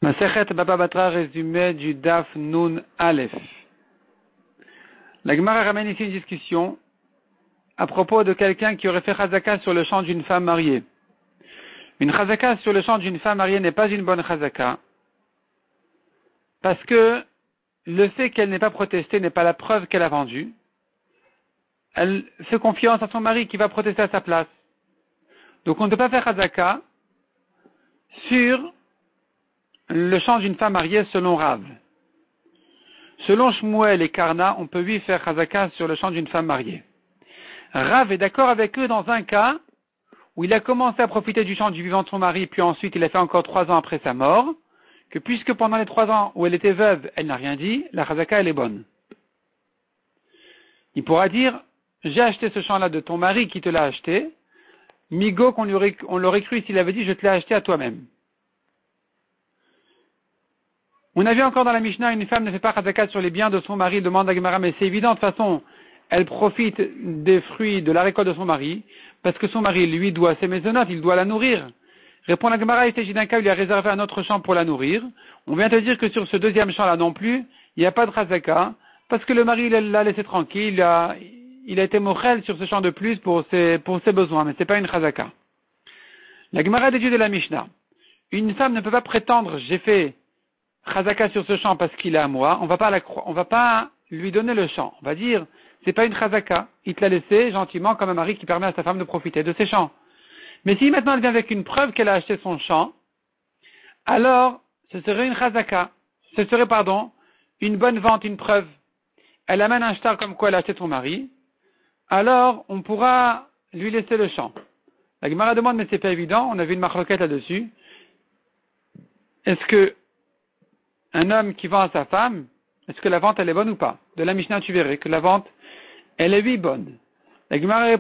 Masechet Baba Batra, résumé du Daf Nun Aleph. La Gemara ramène ici une discussion à propos de quelqu'un qui aurait fait chazaka sur le champ d'une femme mariée. Une chazaka sur le champ d'une femme mariée n'est pas une bonne chazaka, parce que le fait qu'elle n'ait pas protesté n'est pas la preuve qu'elle a vendu. Elle fait confiance à son mari qui va protester à sa place. Donc on ne peut pas faire chazaka sur le champ d'une femme mariée selon Rav. Selon Shmuel et Karna, on peut lui faire chazaka sur le champ d'une femme mariée. Rav est d'accord avec eux dans un cas où il a commencé à profiter du champ du vivant de son mari, puis ensuite il a fait encore 3 ans après sa mort, que puisque pendant les 3 ans où elle était veuve, elle n'a rien dit, la chazaka elle est bonne. Il pourra dire, j'ai acheté ce champ-là de ton mari qui te l'a acheté, migo on l'aurait cru s'il avait dit, je te l'ai acheté à toi-même. On a vu encore dans la Mishnah, une femme ne fait pas chazaka sur les biens de son mari, demande à Gemara, mais c'est évident, de toute façon, elle profite des fruits de la récolte de son mari, parce que son mari, lui, doit ses maisonnotes, il doit la nourrir. Répond la Gemara, il s'agit d'un cas où il a réservé un autre champ pour la nourrir. On vient te dire que sur ce deuxième champ-là non plus, il n'y a pas de chazaka, parce que le mari, il l'a laissé tranquille, il a été mochel sur ce champ de plus pour ses besoins, mais c'est pas une chazaka. La Gemara déduit de la Mishnah. Une femme ne peut pas prétendre, j'ai fait chazaka sur ce champ parce qu'il est à moi, on va pas lui donner le champ. On va dire, c'est pas une chazaka. Il te l'a laissé gentiment comme un mari qui permet à sa femme de profiter de ses champs. Mais si maintenant elle vient avec une preuve qu'elle a acheté son champ, alors ce serait une chazaka. Ce serait, une bonne vente, une preuve. Elle amène un shtar comme quoi elle a acheté son mari, alors on pourra lui laisser le champ. La Gemara demande, mais c'est pas évident, on a vu une marloquette là-dessus. Est-ce que un homme qui vend à sa femme, est-ce que la vente elle est bonne ou pas? De la Mishnah tu verrais que la vente elle est bonne. La Gemara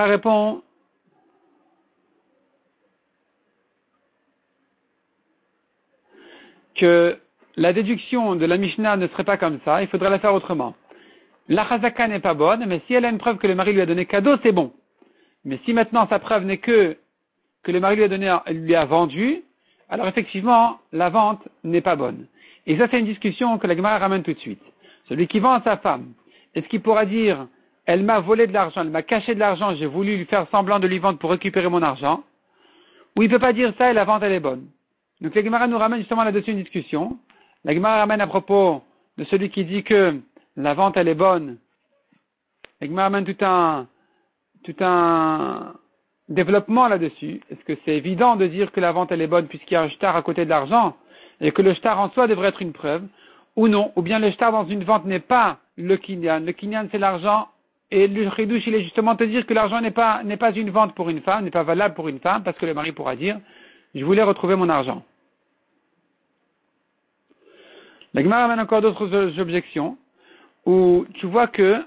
répond que la déduction de la Mishnah ne serait pas comme ça, il faudrait la faire autrement. La chazaka n'est pas bonne, mais si elle a une preuve que le mari lui a donné cadeau, c'est bon. Mais si maintenant sa preuve n'est que le mari lui a vendu, alors effectivement, la vente n'est pas bonne. Et ça, c'est une discussion que la Gemara ramène tout de suite. Celui qui vend à sa femme, est-ce qu'il pourra dire, elle m'a volé de l'argent, elle m'a caché de l'argent, j'ai voulu lui faire semblant de lui vendre pour récupérer mon argent? Ou il ne peut pas dire ça et la vente, elle est bonne. Donc la Gemara nous ramène justement là-dessus une discussion. La Gemara ramène à propos de celui qui dit que la vente, elle est bonne. La Gemara ramène tout un développement là-dessus. Est-ce que c'est évident de dire que la vente elle est bonne puisqu'il y a un shtar à côté de l'argent et que le shtar en soi devrait être une preuve, ou non, ou bien le shtar dans une vente n'est pas le kinyan c'est l'argent, et le chidouche il est justement de dire que l'argent n'est pas une vente pour une femme, n'est pas valable pour une femme, parce que le mari pourra dire je voulais retrouver mon argent. La Gemara amène encore d'autres objections où tu vois que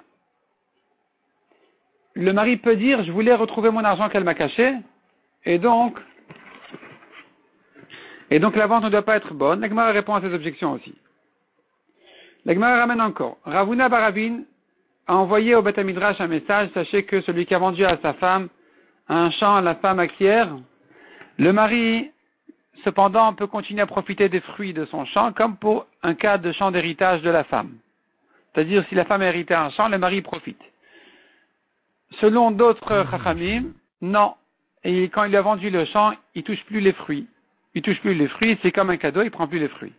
le mari peut dire, je voulais retrouver mon argent qu'elle m'a caché, et donc la vente ne doit pas être bonne. La Gemara répond à ces objections aussi. La Gemara ramène encore. Ravuna Baravin a envoyé au Beth Midrash un message, sachez que celui qui a vendu à sa femme un champ, la femme acquiert, le mari, cependant, peut continuer à profiter des fruits de son champ, comme pour un cas de champ d'héritage de la femme. C'est-à-dire, si la femme a hérité un champ, le mari profite. Selon d'autres chachamim, non. Et quand il a vendu le champ, il touche plus les fruits. C'est comme un cadeau, il prend plus les fruits.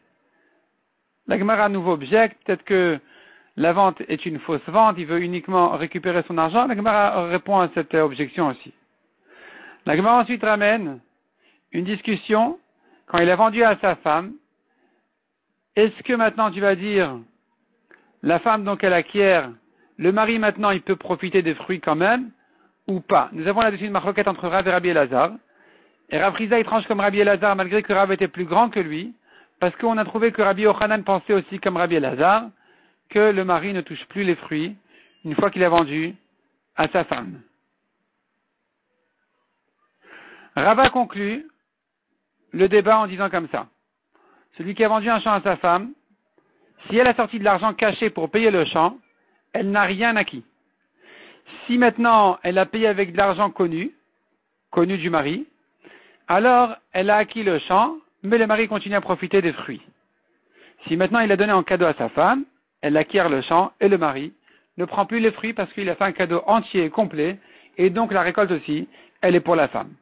La Gemara à nouveau objecte, peut-être que la vente est une fausse vente, il veut uniquement récupérer son argent. La Gemara répond à cette objection aussi. La Gemara ensuite ramène une discussion, quand il a vendu à sa femme, est-ce que maintenant tu vas dire, la femme donc elle acquiert, le mari maintenant il peut profiter des fruits quand même, ou pas? Nous avons là-dessus une marloquette entre Rav et Rabbi Elazar. Et Rav Rizah il tranche comme Rabbi Elazar malgré que Rav était plus grand que lui, parce qu'on a trouvé que Rabbi Yochanan pensait aussi comme Rabbi Elazar, que le mari ne touche plus les fruits une fois qu'il a vendu à sa femme. Rava conclut le débat en disant comme ça. Celui qui a vendu un champ à sa femme, si elle a sorti de l'argent caché pour payer le champ, elle n'a rien acquis. Si maintenant elle a payé avec de l'argent connu, connu du mari, alors elle a acquis le champ, mais le mari continue à profiter des fruits. Si maintenant il a donné en cadeau à sa femme, elle acquiert le champ et le mari ne prend plus les fruits parce qu'il a fait un cadeau entier et complet, et donc la récolte aussi, elle est pour la femme.